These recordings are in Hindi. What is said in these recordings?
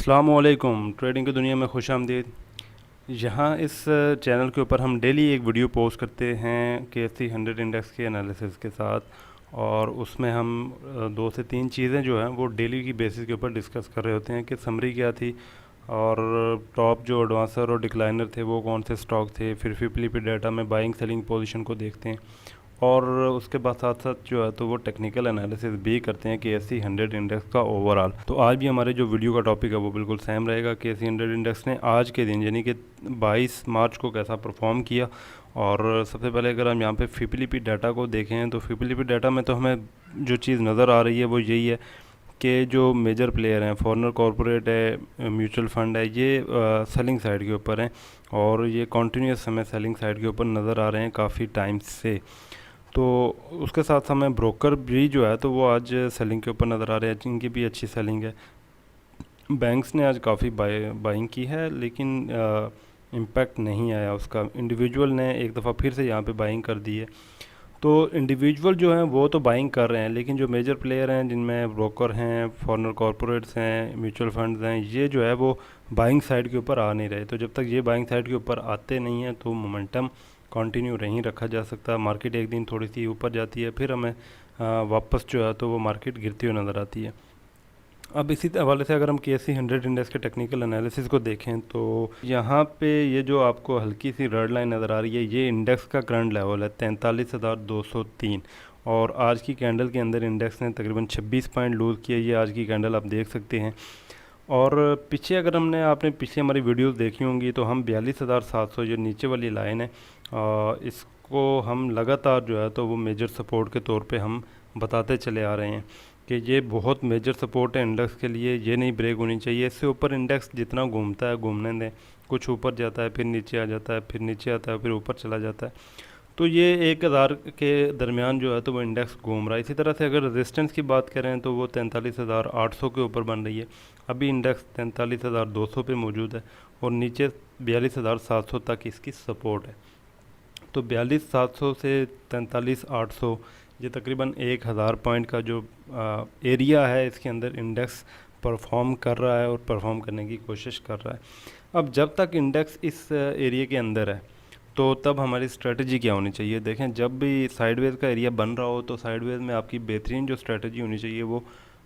अस्सलामुअलैकुम। ट्रेडिंग की दुनिया में खुश आमदीद। यहाँ इस चैनल के ऊपर हम डेली एक वीडियो पोस्ट करते हैं KSE 100 इंडेक्स के एनालिसिस के साथ, और उसमें हम 2 से 3 चीज़ें जो हैं वो डेली की बेसिस के ऊपर डिस्कस कर रहे होते हैं कि समरी क्या थी, और टॉप जो एडवांसर और डिक्लाइनर थे वो कौन से स्टॉक थे। फिर फिफ्टी डाटा में बाइंग सेलिंग पोजीशन को देखते हैं, और उसके बाद साथ साथ जो है तो वो टेक्निकल एनालिसिस भी करते हैं KSE 100 इंडेक्स का ओवरऑल। तो आज भी हमारे जो वीडियो का टॉपिक है वो बिल्कुल सेम रहेगा। KSE 100 इंडेक्स ने आज के दिन यानी कि 22 मार्च को कैसा परफॉर्म किया। और सबसे पहले अगर हम यहाँ पे फिपिलिपी डाटा को देखें तो फिपिलिपी डाटा में तो हमें जो चीज़ नज़र आ रही है वो यही है कि जो मेजर प्लेयर हैं, फॉरेनर कॉरपोरेट है, म्यूचुअल फंड है, ये सेलिंग साइड के ऊपर हैं, और ये कॉन्टीन्यूस हमें सेलिंग साइड के ऊपर नज़र आ रहे हैं काफ़ी टाइम से। तो उसके साथ हमें ब्रोकर भी जो है तो वो आज सेलिंग के ऊपर नज़र आ रहे हैं, जिनकी भी अच्छी सेलिंग है। बैंक्स ने आज काफ़ी बाइंग की है, लेकिन इम्पैक्ट नहीं आया उसका। इंडिविजुअल ने एक दफ़ा फिर से यहाँ पे बाइंग कर दी है। तो इंडिविजुअल जो हैं वो तो बाइंग कर रहे हैं, लेकिन जो मेजर प्लेयर हैं जिनमें ब्रोकर हैं, फॉरेनर कॉरपोरेट्स हैं, म्यूचुअल फंड्स हैं, ये जो है वो बाइंग साइड के ऊपर आ नहीं रहे। तो जब तक ये बाइंग साइड के ऊपर आते नहीं हैं तो मोमेंटम कंटिन्यू नहीं रखा जा सकता। मार्केट एक दिन थोड़ी सी ऊपर जाती है, फिर हमें वापस जो है तो वो मार्केट गिरती हुई नज़र आती है। अब इसी हवाले से अगर हम KSE 100 इंडेक्स के टेक्निकल एनालिसिस को देखें तो यहाँ पे ये जो आपको हल्की सी रेड लाइन नज़र आ रही है, ये इंडेक्स का करंट लेवल है 43,203, और आज की कैंडल के अंदर इंडेक्स ने तकरीबन 26 पॉइंट लूज़ किया। ये आज की कैंडल आप देख सकते हैं। और पीछे अगर आपने पीछे हमारी वीडियोस देखी होंगी तो हम 42,700 जो नीचे वाली लाइन है, इसको हम लगातार जो है तो वो मेजर सपोर्ट के तौर पे हम बताते चले आ रहे हैं कि ये बहुत मेजर सपोर्ट है इंडेक्स के लिए, ये नहीं ब्रेक होनी चाहिए। इससे ऊपर इंडेक्स जितना घूमता है घूमने दें, कुछ ऊपर जाता है फिर नीचे आ जाता है, फिर नीचे आता है फिर ऊपर चला जाता है। तो ये 1,000 के दरमियान जो है तो वो इंडेक्स घूम रहा है। इसी तरह से अगर रेजिस्टेंस की बात करें तो वो 43,800 के ऊपर बन रही है। अभी इंडेक्स 43,200 पे मौजूद है, और नीचे 42,700 तक इसकी सपोर्ट है। तो 42,700 से 43,800 ये तकरीबन 1,000 पॉइंट का जो एरिया है, इसके अंदर इंडेक्स परफॉर्म कर रहा है और परफॉर्म करने की कोशिश कर रहा है। अब जब तक इंडेक्स इस एरिया के अंदर है तो तब हमारी स्ट्रेटजी क्या होनी चाहिए। देखें, जब भी साइडवेज का एरिया बन रहा हो तो साइडवेज में आपकी बेहतरीन जो स्ट्रेटजी होनी चाहिए वो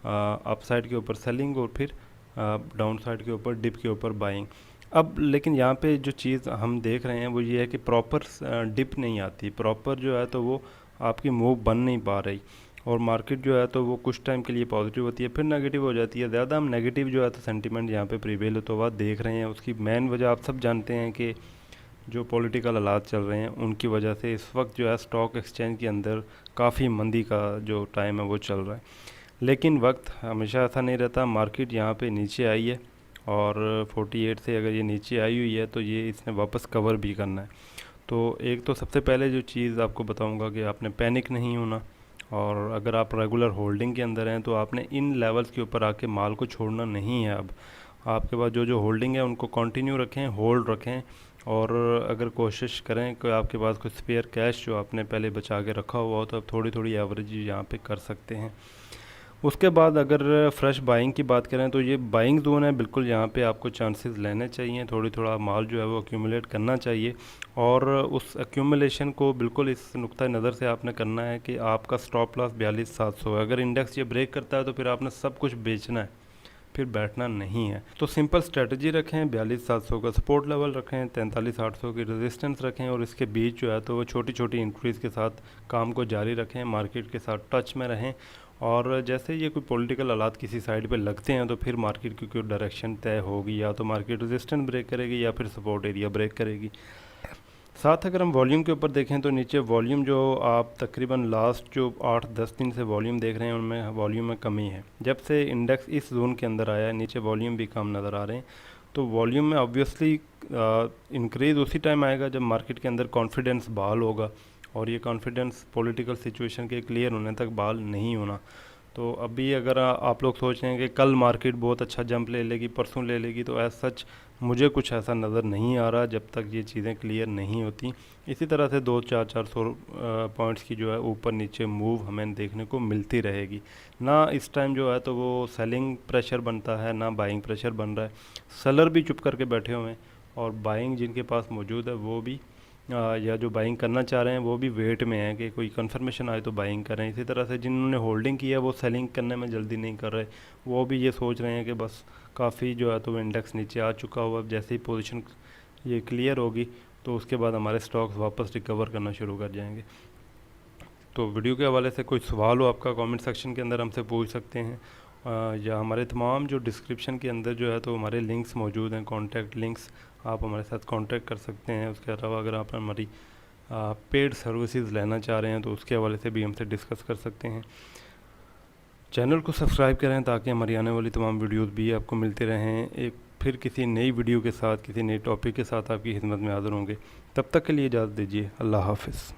अप साइड के ऊपर सेलिंग, और फिर डाउन साइड के ऊपर डिप के ऊपर बाइंग। अब लेकिन यहाँ पे जो चीज़ हम देख रहे हैं वो ये है कि प्रॉपर डिप नहीं आती, प्रॉपर जो है तो वो आपकी मूव बन नहीं पा रही, और मार्केट जो है तो वो कुछ टाइम के लिए पॉजिटिव होती है फिर नेगेटिव हो जाती है। ज़्यादा हम नेगेटिव जो है तो सेंटीमेंट यहाँ पे प्रिवेल होता हुआ देख रहे हैं। उसकी मेन वजह आप सब जानते हैं कि जो पॉलिटिकल हालात चल रहे हैं उनकी वजह से इस वक्त जो है स्टॉक एक्सचेंज के अंदर काफ़ी मंदी का जो टाइम है वो चल रहा है। लेकिन वक्त हमेशा ऐसा नहीं रहता। मार्केट यहाँ पे नीचे आई है, और 48 से अगर ये नीचे आई हुई है तो ये इसने वापस कवर भी करना है। तो एक तो सबसे पहले जो चीज़ आपको बताऊंगा कि आपने पैनिक नहीं होना, और अगर आप रेगुलर होल्डिंग के अंदर हैं तो आपने इन लेवल्स के ऊपर आके माल को छोड़ना नहीं है। अब आपके पास जो जो होल्डिंग है उनको कंटिन्यू रखें, होल्ड रखें, और अगर कोशिश करें कि आपके पास कुछ स्पेयर कैश जो आपने पहले बचा के रखा हुआ हो तो आप थोड़ी थोड़ी एवरेज यहाँ पे कर सकते हैं। उसके बाद अगर फ्रेश बाइंग की बात करें तो ये बाइंग जोन है, बिल्कुल यहाँ पे आपको चांसेस लेने चाहिए, थोड़ी थोड़ा माल जो है वो एक्यूमुलेट करना चाहिए, और उस एक्यूमुलेशन को बिल्कुल इस नुक्ता नज़र से आपने करना है कि आपका स्टॉप लॉस 42,700 है। अगर इंडेक्स ये ब्रेक करता है तो फिर आपने सब कुछ बेचना है, फिर बैठना नहीं है। तो सिंपल स्ट्रेटजी रखें, 42,700 का सपोर्ट लेवल रखें, 43,800 की रेजिस्टेंस रखें, और इसके बीच जो है तो वो छोटी छोटी इंक्रीज़ के साथ काम को जारी रखें, मार्केट के साथ टच में रहें। और जैसे ये कोई पॉलिटिकल हालात किसी साइड पे लगते हैं तो फिर मार्केट की कोई डायरेक्शन तय होगी, या तो मार्केट रेजिस्टेंस ब्रेक करेगी या फिर सपोर्ट एरिया ब्रेक करेगी। साथ अगर हम वॉल्यूम के ऊपर देखें तो नीचे वॉल्यूम जो आप तकरीबन लास्ट जो 8-10 दिन से वॉल्यूम देख रहे हैं उनमें वॉल्यूम में कमी है। जब से इंडेक्स इस जोन के अंदर आया है नीचे वॉल्यूम भी कम नज़र आ रहे हैं। तो वॉल्यूम में ऑब्वियसली इंक्रीज़ उसी टाइम आएगा जब मार्केट के अंदर कॉन्फिडेंस बहाल होगा, और ये कॉन्फिडेंस पॉलिटिकल सिचुएशन के क्लियर होने तक बहाल नहीं होना। तो अभी अगर आप लोग सोच रहे हैं कि कल मार्केट बहुत अच्छा जंप ले लेगी, परसों ले लेगी, तो एज सच मुझे कुछ ऐसा नज़र नहीं आ रहा जब तक ये चीज़ें क्लियर नहीं होती। इसी तरह से 200-400 पॉइंट्स की जो है ऊपर नीचे मूव हमें देखने को मिलती रहेगी। ना इस टाइम जो है तो वो सेलिंग प्रेशर बनता है, ना बाइंग प्रेशर बन रहा है। सेलर भी चुप करके बैठे हुए हैं और बाइंग जिनके पास मौजूद है वो भी या जो बाइंग करना चाह रहे हैं वो भी वेट में है कि कोई कंफर्मेशन आए तो बाइंग करें। इसी तरह से जिन्होंने होल्डिंग किया है वो सेलिंग करने में जल्दी नहीं कर रहे, वो भी ये सोच रहे हैं कि बस काफ़ी जो है तो इंडेक्स नीचे आ चुका हुआ, अब जैसे ही पोजीशन ये क्लियर होगी तो उसके बाद हमारे स्टॉक्स वापस रिकवर करना शुरू कर जाएंगे। तो वीडियो के हवाले से कोई सवाल हो आपका कमेंट सेक्शन के अंदर हमसे पूछ सकते हैं, या हमारे तमाम जो डिस्क्रिप्शन के अंदर जो है तो हमारे लिंक्स मौजूद हैं, कॉन्टैक्ट लिंक्स, आप हमारे साथ कांटेक्ट कर सकते हैं। उसके अलावा अगर आप हमारी पेड सर्विसेज लेना चाह रहे हैं तो उसके हवाले से भी हमसे डिस्कस कर सकते हैं। चैनल को सब्सक्राइब करें ताकि हमारी आने वाली तमाम वीडियोस भी आपको मिलते रहें। एक फिर किसी नई वीडियो के साथ, किसी नए टॉपिक के साथ आपकी खिदमत में हाज़िर होंगे। तब तक के लिए इजाज़त दीजिए। अल्लाह हाफ़िज़।